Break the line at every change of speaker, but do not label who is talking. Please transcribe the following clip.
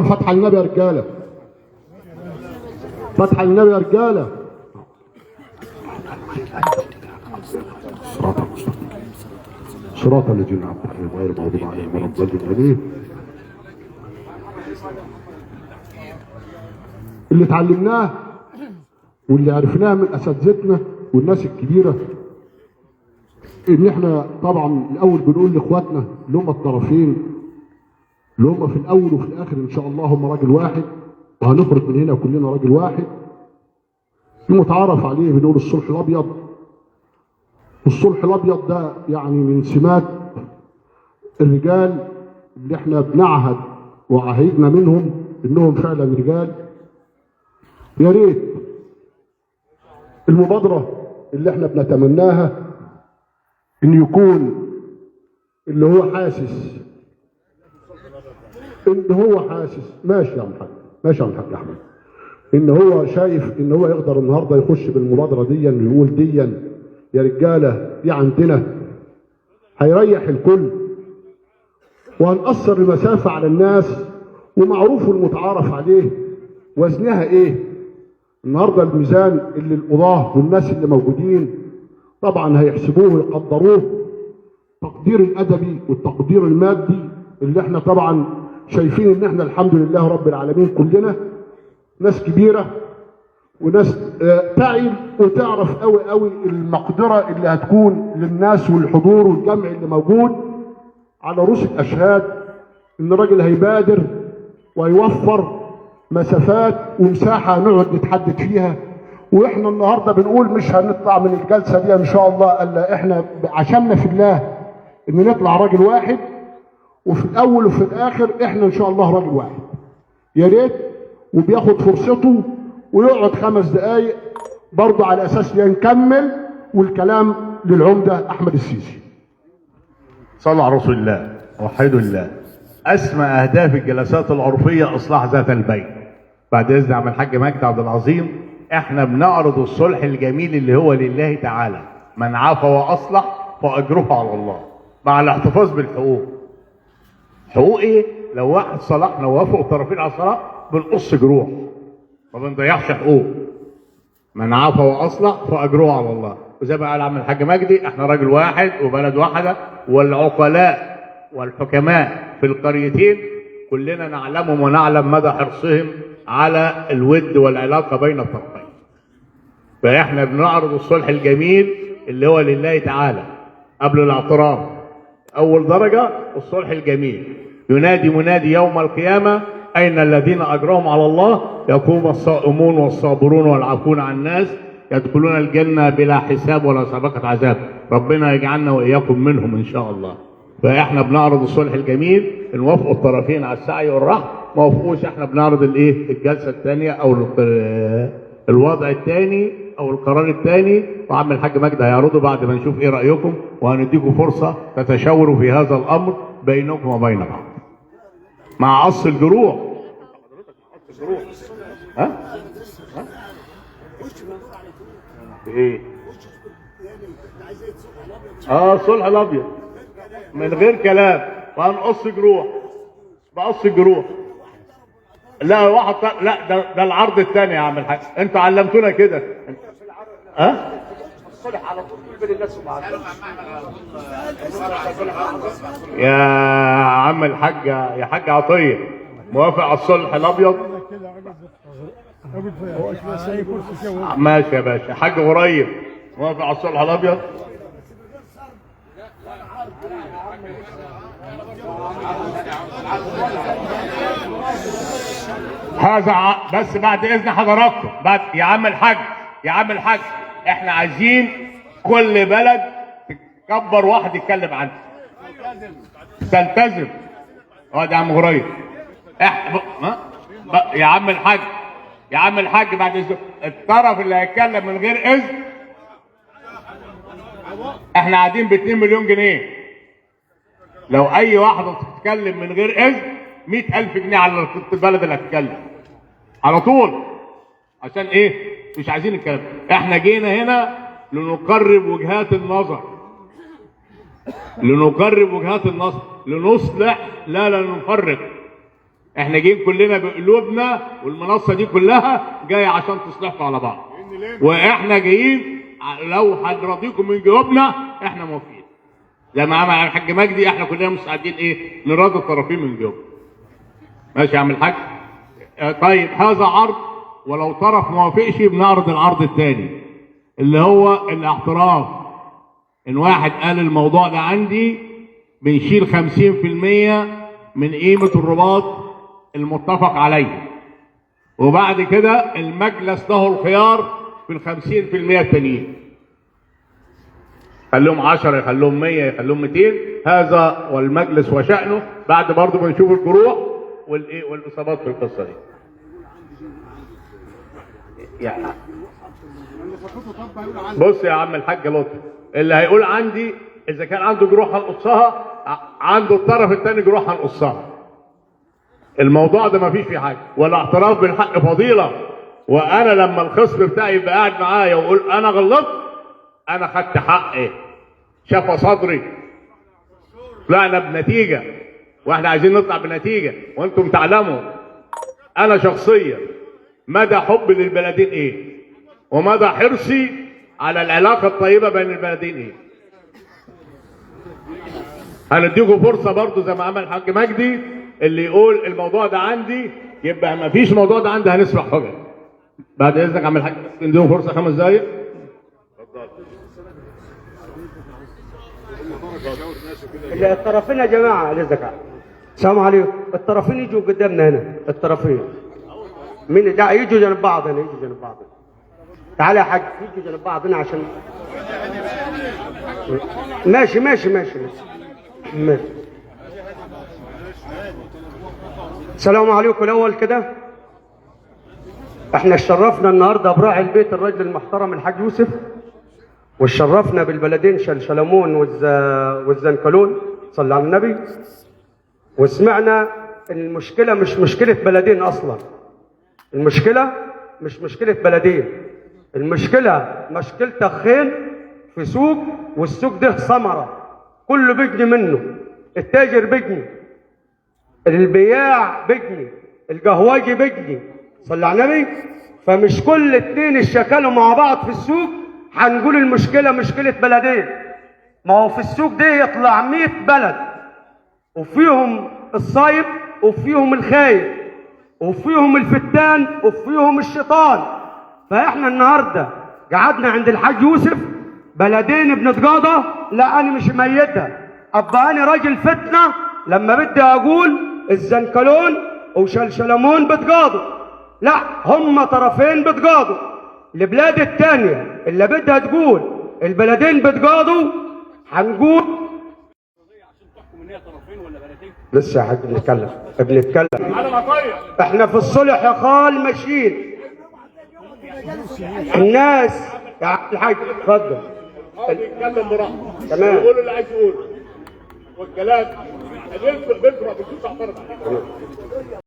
فتح النبي يا رجاله، فتح النبي يا رجاله. صراط الذين انعمت عليهم غير المغضوب عليهم ولا الضالين. اللي اتعلمناه واللي عرفناه من اساتذتنا والناس الكبيره ان احنا طبعا الاول بنقول لاخواتنا اللي هم الطرفين اللي هم في الاول وفي الاخر ان شاء الله هم راجل واحد، وهنخرج من هنا كلنا راجل واحد. المتعارف عليه بنقول الصلح الابيض، والصلح الابيض ده يعني من سمات الرجال اللي احنا بنعهد وعهدنا منهم انهم فعلا رجال. يا ريت المبادره اللي احنا بنتمناها ان يكون اللي هو حاسس ماشي يا محمد، ماشي يا محمد احمد، ان هو شايف ان هو يقدر النهارده يخش بالمبادره دي ويقول دي يا رجاله دي عندنا، هيريح الكل وهنقصر المسافه على الناس. ومعروف المتعارف عليه وزنها ايه النهارده، الميزان اللي القضاه والناس اللي موجودين طبعا هيحسبوه ويقدروه التقدير الادبي والتقدير المادي، اللي احنا طبعا شايفين ان احنا الحمد لله رب العالمين كلنا ناس كبيره وناس تعي وتعرف قوي قوي المقدره اللي هتكون للناس والحضور والجمع اللي موجود على رؤوس الاشهاد، ان الراجل هيبادر ويوفر مسافات ومساحه نقعد نتحدث فيها. واحنا النهارده بنقول مش هنطلع من الجلسه دي ان شاء الله الا احنا عشمنا في الله ان نطلع راجل واحد، وفي الاول وفي الاخر احنا ان شاء الله راجل واحد. يا ريت وبياخد فرصته ويقعد 5 دقايق برضه على اساس نكمل، والكلام للعمده احمد السيسي.
صلوا على رسول الله، وحدوا الله. اسمى اهداف الجلسات العرفيه اصلاح ذات البين. بعد اذن عم الحاج مجدي عبد العظيم، احنا بنعرض الصلح الجميل اللي هو لله تعالى، من عفا واصلح فاجره على الله، مع الاحتفاظ بالحقوق. حقوق ايه؟ لو واحد صلحنا ووافقوا الطرفين على الصلاح بنقص جروح، ما بنضيعش حقوق. من عفا واصلح فاجره على الله. وزي ما قال عم الحاج مجدي، احنا راجل واحد وبلد واحده، والعقلاء والحكماء في القريتين كلنا نعلمهم ونعلم مدى حرصهم على الود والعلاقه بين الطرفين. فاحنا بنعرض الصلح الجميل اللي هو لله تعالى قبل الاعتراف. اول درجه الصلح الجميل، ينادي منادي يوم القيامه: اين الذين اجرهم على الله؟ يقوم الصائمون والصابرون والعافون عن الناس يدخلون الجنه بلا حساب ولا سابقه عذاب. ربنا يجعلنا واياكم منهم ان شاء الله. فاحنا بنعرض الصلح الجميل، ان وافقوا الطرفين على السعي والرحم، ما وافقوش احنا بنعرض الايه؟ الجلسه الثانيه او الوضع الثاني او القرار الثاني، وعم الحاج مجدي هيعرضه بعد ما نشوف ايه رايكم، وهنديكم فرصه تتشاوروا في هذا الامر بينكم وبين بعض مع قص الجروح. ها؟ ايه؟ الصلح الابيض من غير كلام، وهنقص جروح، بقص الجروح. لا واحد لا ده العرض الثاني يا عم الحاج، انتوا علمتونا كده. الصلح على طول بين الناس وبعض. يا عم الحاج، يا حاج عطيه، موافق على الصلح الابيض؟ ماشي يا باشا. حاج قريب موافق على الصلح الابيض؟ هذا بس بعد اذن حضراتكم. بعد يا عم الحاج، يا عم الحاج، احنا عايزين كل بلد تكبر واحد يتكلم عنه، تلتزم. ده يا عم غريب. يا عم الحاج، يا عم الحاج، بعد اذن الطرف اللي هيتكلم من غير اذن، احنا قاعدين ب2 مليون جنيه. لو اي واحده تتكلم من غير اذن 100,000 جنيه على البلد اللي هتتكلم على طول. عشان ايه؟ مش عايزين الكلام. احنا جينا هنا لنقرب وجهات النظر، لنقرب وجهات النظر، لنصلح لا نفرق. احنا جايين كلنا بقلوبنا، والمنصه دي كلها جايه عشان تصلحكم على بعض، واحنا جايين لو هنراضيكم من جوابنا احنا موافقين. زي ما عمل الحاج مجدي، احنا كلنا مستعدين ايه؟ نراضي الطرفين من جوابنا. ماشي يا عم الحاج؟ طيب هذا عرض، ولو طرف ما وافقش بنعرض العرض الثاني اللي هو الاعتراف. ان واحد قال الموضوع ده عندي، بنشيل 50% من قيمة الرباط المتفق عليه، وبعد كده المجلس له الخيار في ال 50% التانيين. خليهم 10، يخليهم 100، يخليهم 200، هذا والمجلس وشأنه. بعد برضه بنشوف الجروح والايه والاصابات في القصه دي. يعني بص يا عم الحاج لطفي، اللي هيقول عندي اذا كان عنده جروح هنقصها، عنده الطرف الثاني جروح هنقصها. الموضوع ده ما فيش فيه حاجه، والاعتراف بالحق فضيله. وانا لما الخصم بتاعي يبقى قاعد معايا ويقول انا غلطت، انا خدت حقي، شفى صدري، طلعنا بنتيجه، واحنا عايزين نطلع بنتيجه. وانتم تعلموا انا شخصيا مدى حبي للبلدين ايه، ومدى حرصي على العلاقه الطيبه بين البلدين ايه. هنديكم فرصه برضو زي ما عمل الحاج مجدي، اللي يقول الموضوع ده عندي يبقى ما فيش موضوع ده عندي، هنسمع حجج. بعد اذنك يا عم الحاج نديهم فرصه 5 دقايق.
الطرفين يا جماعه للذكاء. السلام عليكم. الطرفين يجوا قدامنا هنا، الطرفين مين ده؟ يجوا جنب بعض هنا، يجوا جنب بعض. تعالى يا حاج، يجوا جنب بعض هنا عشان ماشي ماشي ماشي ماشي. السلام عليكم. الاول كده احنا اتشرفنا النهارده براعي البيت الراجل المحترم الحاج يوسف، واتشرفنا بالبلدين شلشلمون والزنكلون، صلى على النبي. وسمعنا ان المشكله مش مشكله بلدين اصلا، المشكله مش مشكله بلدين، المشكله مشكله اخين في سوق، والسوق ده ثمره كله بيجني منه، التاجر بيجني، البياع بيجني، القهوجي بيجني، صلى على النبي. فمش كل اتنين اشتكلوا مع بعض في السوق هنقول المشكله مشكله بلدين. ما هو في السوق ده يطلع 100 بلد، وفيهم الصايب وفيهم الخايب وفيهم الفتان وفيهم الشيطان. فاحنا النهارده قعدنا عند الحاج يوسف بلدين بنتقاضى، لا انا مش ميتها، ابقى انا راجل فتنه لما بدي اقول الزنكلون وشلشلمون بتقاضوا، لا هم طرفين بتقاضوا. البلاد الثانيه اللي بدها تقول البلدين بتقاضوا هنقول لسه يا حاج بنتكلم. احنا في الصلح يا خال ماشيين. الناس يا عبد الحاج اتفضل.
بيتكلم براحته،
تمام،
يقولوا اللي عايز يقوله، والكلام بنتوا ما بتجوش اعترض عليه.